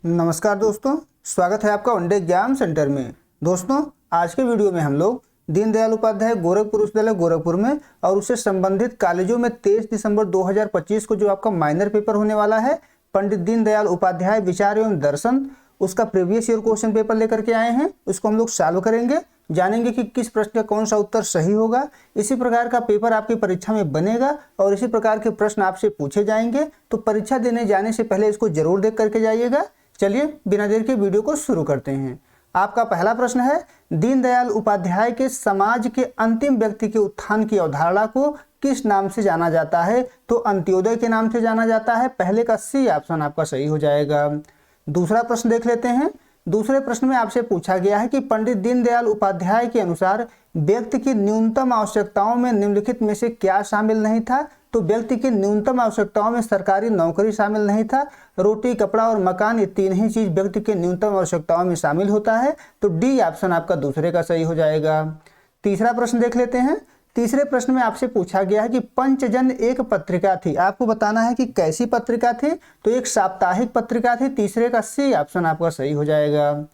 नमस्कार दोस्तों, स्वागत है आपका वनडे एग्जाम सेंटर में। दोस्तों, आज के वीडियो में हम लोग दीनदयाल उपाध्याय गोरखपुर विश्वविद्यालय गोरखपुर में और उससे संबंधित कॉलेजों में 23 दिसंबर 2025 को जो आपका माइनर पेपर होने वाला है, पंडित दीनदयाल उपाध्याय विचार एवं दर्शन, उसका प्रीवियस ईयर क्वेश्चन पेपर लेकर के आए हैं। उसको हम लोग सॉल्व करेंगे, जानेंगे कि किस प्रश्न का कौन सा उत्तर सही होगा। इसी प्रकार का पेपर आपकी परीक्षा में बनेगा और इसी प्रकार के प्रश्न आपसे पूछे जाएंगे। तो परीक्षा देने जाने से पहले इसको जरूर देख करके जाइएगा। चलिए बिना देर के वीडियो को शुरू करते हैं। आपका पहला प्रश्न है, दीनदयाल उपाध्याय के समाज के अंतिम व्यक्ति के उत्थान की अवधारणा को किस नाम से जाना जाता है? तो अंत्योदय के नाम से जाना जाता है। पहले का सी ऑप्शन आपका सही हो जाएगा। दूसरा प्रश्न देख लेते हैं। दूसरे प्रश्न में आपसे पूछा गया है कि पंडित दीनदयाल उपाध्याय के अनुसार व्यक्ति की न्यूनतम आवश्यकताओं में निम्नलिखित में से क्या शामिल नहीं था? तो व्यक्ति की न्यूनतम आवश्यकताओं में सरकारी नौकरी शामिल नहीं था। रोटी, कपड़ा और मकान, ये तीन ही चीज व्यक्ति की न्यूनतम आवश्यकताओं में शामिल होता है। तो डी ऑप्शन आपका दूसरे का सही हो जाएगा। तीसरा प्रश्न देख लेते हैं। तीसरे प्रश्न में आपसे पूछा गया है कि पंचजन्य एक पत्रिका थी, आपको बताना है कि कैसी पत्रिका थी। तो एक साप्ताहिक पत्रिका थी। तीसरे का सी ऑप्शन आपका सही हो जाएगा।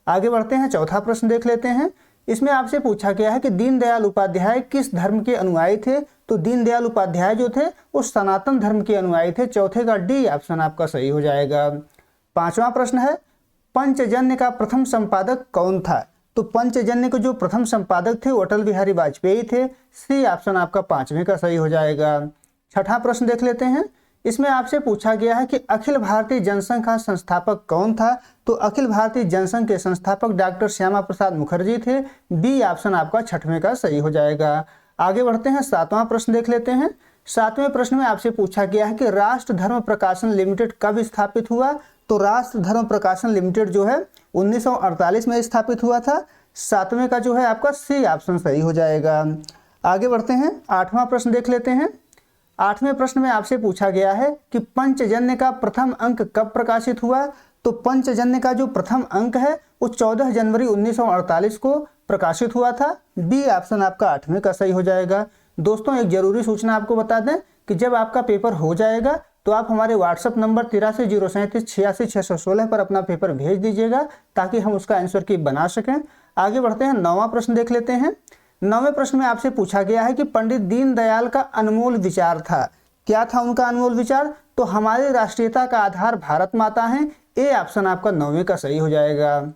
आगे बढ़ते हैं, चौथा प्रश्न देख लेते हैं। इसमें आपसे पूछा गया है कि दीनदयाल उपाध्याय किस धर्म के अनुयायी थे? तो दीनदयाल उपाध्याय जो थे वो सनातन धर्म के अनुयायी थे। चौथे का डी ऑप्शन आपका सही हो जाएगा। पांचवा प्रश्न है, पंचजन्य का प्रथम संपादक कौन था? तो पंचजन्य के जो प्रथम संपादक थे वो अटल बिहारी वाजपेयी थे। सी ऑप्शन आपका पांचवें का सही हो जाएगा। छठा प्रश्न देख लेते हैं। इसमें आपसे पूछा गया है कि अखिल भारतीय जनसंघ का संस्थापक कौन था? तो अखिल भारतीय जनसंघ के संस्थापक डॉक्टर श्यामा प्रसाद मुखर्जी थे। बी ऑप्शन आपका छठवें का सही हो जाएगा। आगे बढ़ते हैं, सातवां प्रश्न देख लेते हैं। सातवें प्रश्न में आपसे पूछा गया है कि राष्ट्र धर्म प्रकाशन लिमिटेड कब स्थापित हुआ? तो राष्ट्र धर्म प्रकाशन लिमिटेड जो है 1948 में स्थापित हुआ था। सातवें का जो है आपका सी ऑप्शन सही हो जाएगा। आगे बढ़ते हैं, आठवां प्रश्न देख लेते हैं। आठवें प्रश्न में आपसे पूछा गया है कि पंचजन्य का प्रथम अंक कब प्रकाशित हुआ? तो पंचजन्य का जो प्रथम अंक है वो 14 जनवरी 1948 को प्रकाशित हुआ था। बी ऑप्शन आपका आठवें का सही हो जाएगा। दोस्तों, एक जरूरी सूचना आपको बता दें कि जब आपका पेपर हो जाएगा तो आप हमारे व्हाट्सएप नंबर 8307386616 पर अपना पेपर भेज दीजिएगा ताकि हम उसका आंसर की बना सकें। आगे बढ़ते हैं, नौवां प्रश्न देख लेते हैं। नौवें प्रश्न में आपसे पूछा गया है कि पंडित दीनदयाल का अनमोल विचार था। क्या था उनका अनमोल विचार? तो हमारी राष्ट्रीयता का आधार भारत माता है। ए ऑप्शन आपका नौवें का सही हो जाएगा।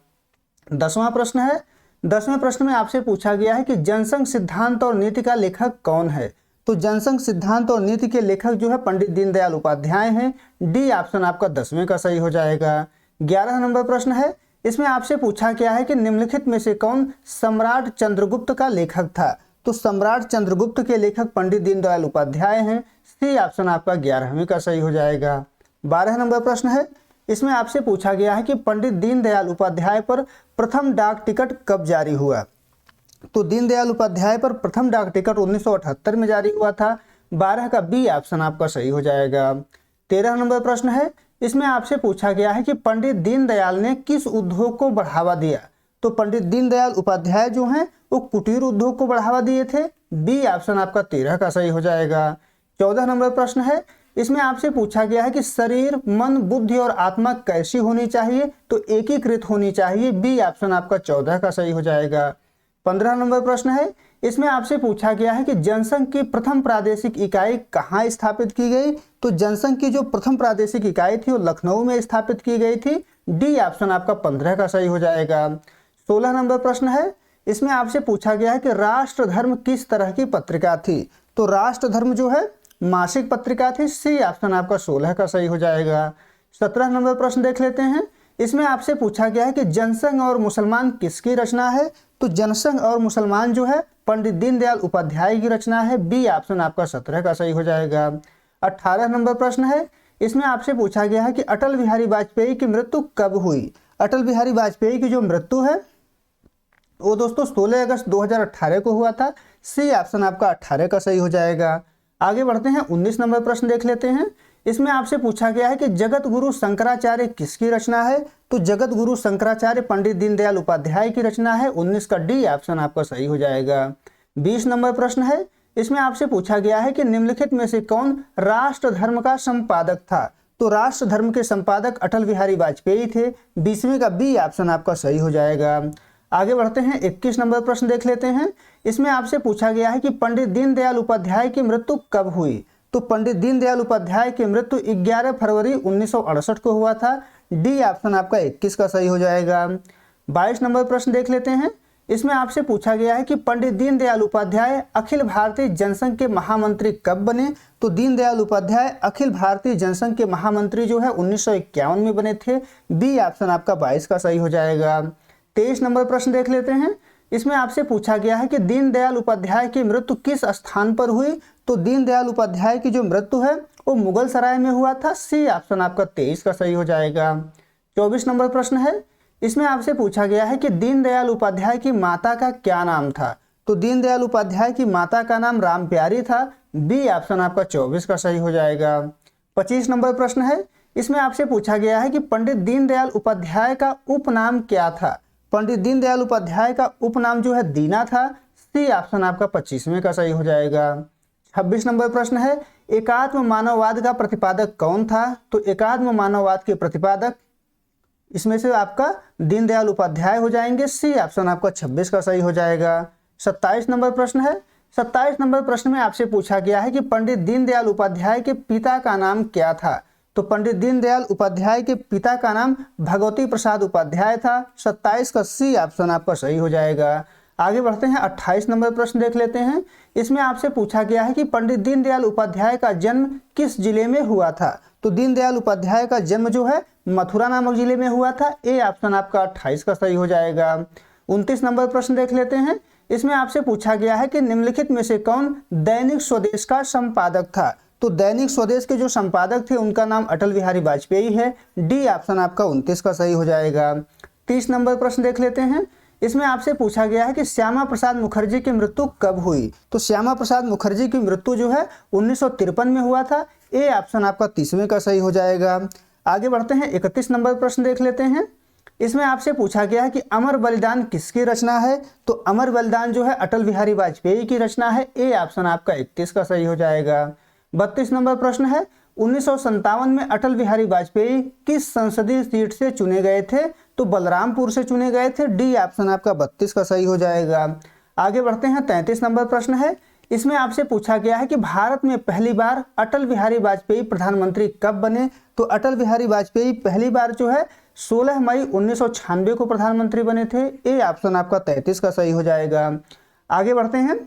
10वां प्रश्न है। 10वें प्रश्न में आपसे पूछा गया है कि जनसंघ सिद्धांत और नीति का लेखक कौन है? तो जनसंघ सिद्धांत और नीति के लेखक जो है पंडित दीनदयाल उपाध्याय हैं। डी ऑप्शन आपका 10वें का सही हो जाएगा। 11 नंबर प्रश्न है। इसमें आपसे पूछा गया है कि निम्नलिखित में से कौन सम्राट चंद्रगुप्त का लेखक था? तो सम्राट चंद्रगुप्त के लेखक पंडित दीनदयाल उपाध्याय हैं। सी ऑप्शन आपका 11वें का सही हो जाएगा। 12 नंबर प्रश्न है। इसमें आपसे पूछा गया है कि पंडित दीनदयाल उपाध्याय पर प्रथम डाक टिकट कब जारी हुआ? तो दीनदयाल उपाध्याय पर प्रथम डाक टिकट 1978 में जारी हुआ था। 12 का बी ऑप्शन आपका सही हो जाएगा। 13 नंबर प्रश्न है। इसमें आपसे पूछा गया है कि पंडित दीनदयाल ने किस उद्योग को बढ़ावा दिया? तो पंडित दीनदयाल उपाध्याय जो हैं वो कुटीर उद्योग को बढ़ावा दिए थे। बी ऑप्शन आपका 13 का सही हो जाएगा। 14 नंबर प्रश्न है। इसमें आपसे पूछा गया है कि शरीर, मन, बुद्धि और आत्मा कैसी होनी चाहिए? तो एकीकृत होनी चाहिए। बी ऑप्शन आपका 14 का सही हो जाएगा। 15 नंबर प्रश्न है। इसमें आपसे पूछा गया है कि जनसंघ की प्रथम प्रादेशिक इकाई कहाँ स्थापित की गई? तो जनसंघ की जो प्रथम प्रादेशिक इकाई थी वो लखनऊ में स्थापित की गई थी। डी ऑप्शन आपका 15 का सही हो जाएगा। 16 नंबर प्रश्न है। इसमें आपसे पूछा गया है कि राष्ट्र धर्म किस तरह की पत्रिका थी? तो राष्ट्र धर्म जो है मासिक पत्रिका थी। सी ऑप्शन आपका 16 का सही हो जाएगा। 17 नंबर प्रश्न देख लेते हैं। इसमें आपसे पूछा गया है कि जनसंघ और मुसलमान किसकी रचना है? तो जनसंघ और मुसलमान जो है पंडित दीनदयाल उपाध्याय की रचना है। बी ऑप्शन आपका 17 का सही हो जाएगा। 18 नंबर प्रश्न है। इसमें आपसे पूछा गया है कि अटल बिहारी वाजपेयी की मृत्यु कब हुई? अटल बिहारी वाजपेयी की जो मृत्यु है वो दोस्तों 16 अगस्त 2018 को हुआ था। सी ऑप्शन आपका 18 का सही हो जाएगा। आगे बढ़ते हैं, 19 नंबर प्रश्न देख लेते हैं। इसमें आपसे पूछा गया है कि जगत गुरु शंकराचार्य किसकी रचना है? तो जगत गुरु शंकराचार्य पंडित दीनदयाल उपाध्याय की रचना है। 19 का डी ऑप्शन आपका सही हो जाएगा। 20 नंबर प्रश्न है। इसमें आपसे पूछा गया है कि निम्नलिखित में से कौन राष्ट्र धर्म का संपादक था? तो राष्ट्र धर्म के संपादक अटल बिहारी वाजपेयी थे। 20वें का बी ऑप्शन आपका सही हो जाएगा। आगे बढ़ते हैं, 21 नंबर प्रश्न देख लेते हैं। इसमें आपसे पूछा गया है कि पंडित दीनदयाल उपाध्याय की मृत्यु कब हुई। तो पंडित दीनदयाल उपाध्याय की मृत्यु 11 फरवरी 1968 को हुआ था। डी ऑप्शन आपका 21 का सही हो जाएगा। 22 नंबर प्रश्न देख लेते हैं। इसमें आपसे पूछा गया है कि पंडित दीनदयाल उपाध्याय अखिल भारतीय जनसंघ के महामंत्री कब बने। तो दीनदयाल उपाध्याय अखिल भारतीय जनसंघ के महामंत्री जो है 1951 में बने थे। बी ऑप्शन आपका 22 का सही हो जाएगा। 23 नंबर प्रश्न देख लेते हैं। इसमें आपसे पूछा गया है कि दीनदयाल उपाध्याय की मृत्यु किस स्थान पर हुई। तो दीनदयाल उपाध्याय की जो मृत्यु है वो मुगल सराय में हुआ था। सी ऑप्शन आपका 23 का सही हो जाएगा। 24 नंबर प्रश्न है। इसमें आपसे पूछा गया है कि दीनदयाल उपाध्याय की माता का क्या नाम था। तो दीनदयाल उपाध्याय की माता का नाम रामप्यारी था। बी ऑप्शन आपका 24 का सही हो जाएगा। 25 नंबर प्रश्न है। इसमें आपसे पूछा गया है कि पंडित दीनदयाल उपाध्याय का उपनाम क्या था। पंडित दीनदयाल उपाध्याय का उपनाम जो है दीना था। सी ऑप्शन आपका 25वें का सही हो जाएगा। 26 नंबर प्रश्न है। एकात्म मानववाद का प्रतिपादक कौन था। तो एकात्म मानववाद के प्रतिपादक इसमें से आपका दीनदयाल उपाध्याय हो जाएंगे। सी ऑप्शन आपका 26 का सही हो जाएगा। 27 नंबर प्रश्न है। 27 नंबर प्रश्न में आपसे पूछा गया है कि पंडित दीनदयाल उपाध्याय के पिता का नाम क्या था। तो पंडित दीनदयाल उपाध्याय के पिता का नाम भगवती प्रसाद उपाध्याय था। 27 का सी ऑप्शन आपका सही हो जाएगा। आगे बढ़ते हैं, 28 नंबर प्रश्न देख लेते हैं। इसमें आपसे पूछा गया है कि पंडित दीनदयाल उपाध्याय का जन्म किस जिले में हुआ था। तो दीनदयाल उपाध्याय का जन्म जो है मथुरा नामक जिले में हुआ था। ए ऑप्शन आपका 28 का सही हो जाएगा। 29 नंबर प्रश्न देख लेते हैं। इसमें आपसे पूछा गया है कि निम्नलिखित में से कौन दैनिक स्वदेश का संपादक था। तो दैनिक स्वदेश के जो संपादक थे उनका नाम अटल बिहारी वाजपेयी है। डी ऑप्शन आपका 29 का सही हो जाएगा। 30 नंबर प्रश्न देख लेते हैं। इसमें आपसे पूछा गया है कि श्यामा प्रसाद मुखर्जी की मृत्यु कब हुई। तो श्यामा प्रसाद मुखर्जी की मृत्यु जो है 1953 में हुआ था। ए ऑप्शन आपका 30वें का सही हो जाएगा। आगे बढ़ते हैं, 31 नंबर प्रश्न देख लेते हैं। इसमें आपसे पूछा गया है कि अमर बलिदान किसकी रचना है। तो अमर बलिदान जो है अटल बिहारी वाजपेयी की रचना है। ए ऑप्शन आपका 31 का सही हो जाएगा। 32 नंबर प्रश्न है। 1957 में अटल बिहारी वाजपेयी किस संसदीय सीट से चुने गए थे। तो बलरामपुर से चुने गए थे। डी ऑप्शन आपका 32 का सही हो जाएगा। आगे बढ़ते हैं, 33 नंबर प्रश्न है। इसमें आपसे पूछा गया है कि भारत में पहली बार अटल बिहारी वाजपेयी प्रधानमंत्री कब बने। तो अटल बिहारी वाजपेयी पहली बार जो है 16 मई 1996 को प्रधानमंत्री बने थे। ए ऑप्शन आपका 33 का सही हो जाएगा। आगे बढ़ते हैं,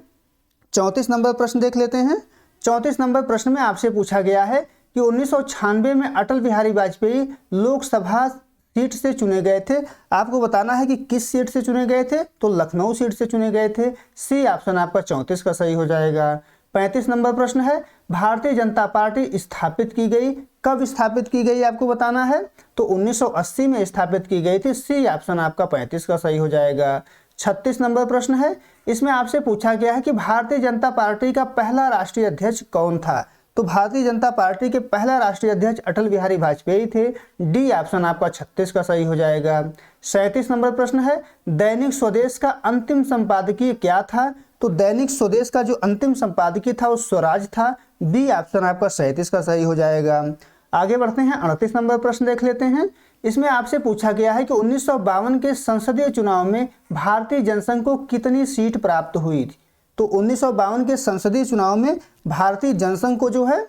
34 नंबर प्रश्न देख लेते हैं। 34 नंबर प्रश्न में आपसे पूछा गया है कि 1996 में अटल बिहारी वाजपेयी लोकसभा सीट से चुने गए थे। आपको बताना है कि किस सीट से चुने गए थे। तो लखनऊ सीट से चुने गए थे। सी ऑप्शन आपका 34 का सही हो जाएगा। 35 नंबर प्रश्न है। भारतीय जनता पार्टी स्थापित की गई, कब स्थापित की गई आपको बताना है। तो 1980 में स्थापित की गई थी। सी ऑप्शन आपका 35 का सही हो जाएगा। 36 नंबर प्रश्न है। इसमें आपसे पूछा गया है कि भारतीय जनता पार्टी का पहला राष्ट्रीय अध्यक्ष कौन था। तो भारतीय जनता पार्टी के पहला राष्ट्रीय अध्यक्ष अटल बिहारी वाजपेयी थे। डी ऑप्शन आपका 36 का सही हो जाएगा। 37 नंबर प्रश्न है। दैनिक स्वदेश का अंतिम संपादकीय क्या था। तो दैनिक स्वदेश का जो अंतिम संपादकीय था वो स्वराज था। बी ऑप्शन आपका 37 का सही हो जाएगा। आगे बढ़ते हैं, 38 नंबर प्रश्न देख लेते हैं। इसमें आपसे पूछा गया है कि 1952 के संसदीय चुनाव में भारतीय जनसंघ को कितनी सीट प्राप्त हुई थी। तो 1952 के संसदीय चुनाव में भारतीय जनसंघ को जो है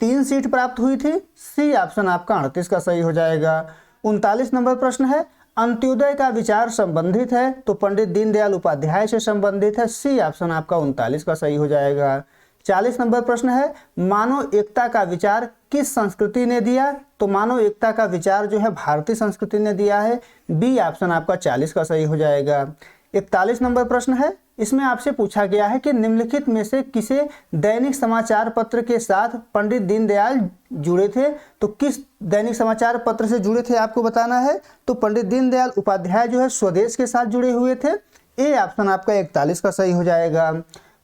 3 सीट प्राप्त हुई थी। सी ऑप्शन आपका 38 का सही हो जाएगा। 39 नंबर प्रश्न है। अंत्योदय का विचार संबंधित है। तो पंडित दीनदयाल उपाध्याय से संबंधित है। सी ऑप्शन आपका 39 का सही हो जाएगा। 40 नंबर प्रश्न है। मानव एकता का विचार किस संस्कृति ने दिया। तो मानव एकता का विचार जो है भारतीय संस्कृति ने दिया है। बी ऑप्शन आपका 40 का सही हो जाएगा। 41 नंबर प्रश्न है। इसमें आपसे पूछा गया है कि निम्नलिखित में से किसे दैनिक समाचार पत्र के साथ पंडित दीनदयाल जुड़े थे। तो किस दैनिक समाचार पत्र से जुड़े थे आपको बताना है। तो पंडित दीनदयाल उपाध्याय जो है स्वदेश के साथ जुड़े हुए थे। ए ऑप्शन आपका 41 का सही हो जाएगा।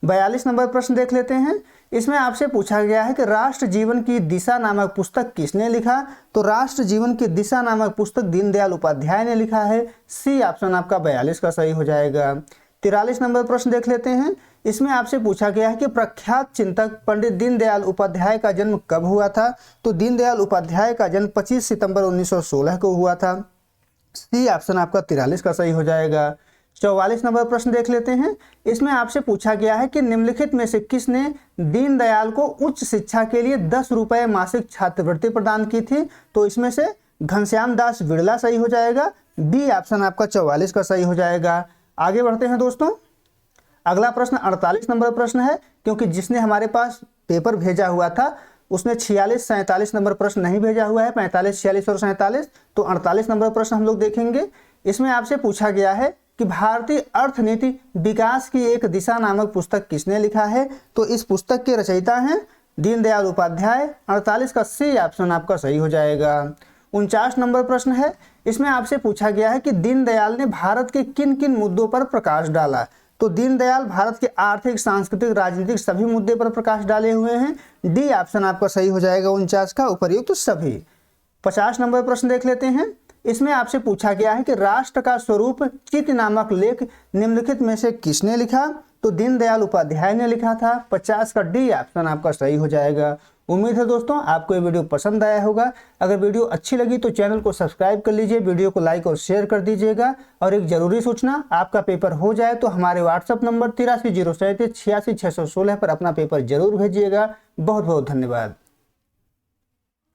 42 नंबर प्रश्न देख लेते हैं। इसमें आपसे पूछा गया है कि राष्ट्र जीवन की दिशा नामक पुस्तक किसने लिखा। तो राष्ट्र जीवन की दिशा नामक पुस्तक दीनदयाल उपाध्याय ने लिखा है। सी ऑप्शन आपका 42 का सही हो जाएगा। 43 नंबर प्रश्न देख लेते हैं। इसमें आपसे पूछा गया है कि प्रख्यात चिंतक पंडित दीनदयाल उपाध्याय का जन्म कब हुआ था। तो दीनदयाल उपाध्याय का जन्म 25 सितंबर 1916 को हुआ था। सी ऑप्शन आपका 43 का सही हो जाएगा। 44 नंबर प्रश्न देख लेते हैं। इसमें आपसे पूछा गया है कि निम्नलिखित में से किसने दीनदयाल को उच्च शिक्षा के लिए 10 रुपये मासिक छात्रवृत्ति प्रदान की थी। तो इसमें से घनश्याम दास बिड़ला सही हो जाएगा। बी ऑप्शन आपका 44 का सही हो जाएगा। आगे बढ़ते हैं दोस्तों। अगला प्रश्न 48 नंबर प्रश्न है, क्योंकि जिसने हमारे पास पेपर भेजा हुआ था उसने 46, 47 नंबर प्रश्न नहीं भेजा हुआ है, 45, 46 और 47। तो 48 नंबर प्रश्न हम लोग देखेंगे। इसमें आपसे पूछा गया है कि भारतीय अर्थनीति विकास की एक दिशा नामक पुस्तक किसने लिखा है। तो इस पुस्तक के रचयिता हैं दीनदयाल उपाध्याय। 48 का सी ऑप्शन आपका सही हो जाएगा। 49 नंबर प्रश्न है। इसमें आपसे पूछा गया है कि दीनदयाल ने भारत के किन किन मुद्दों पर प्रकाश डाला। तो दीनदयाल भारत के आर्थिक, सांस्कृतिक, राजनीतिक सभी मुद्दे पर प्रकाश डाले हुए हैं। डी ऑप्शन आपका सही हो जाएगा 49 का, उपर्युक्त तो सभी। 50 नंबर प्रश्न देख लेते हैं। इसमें आपसे पूछा गया है कि राष्ट्र का स्वरूप चित नामक लेख निम्नलिखित में से किसने लिखा। तो दीनदयाल उपाध्याय ने लिखा था। 50 का डी ऑप्शन आपका सही हो जाएगा। उम्मीद है दोस्तों आपको ये वीडियो पसंद आया होगा। अगर वीडियो अच्छी लगी तो चैनल को सब्सक्राइब कर लीजिए, वीडियो को लाइक और शेयर कर दीजिएगा। और एक जरूरी सूचना, आपका पेपर हो जाए तो हमारे व्हाट्सएप नंबर 83 037 86 616 पर अपना पेपर जरूर भेजिएगा। बहुत बहुत धन्यवाद।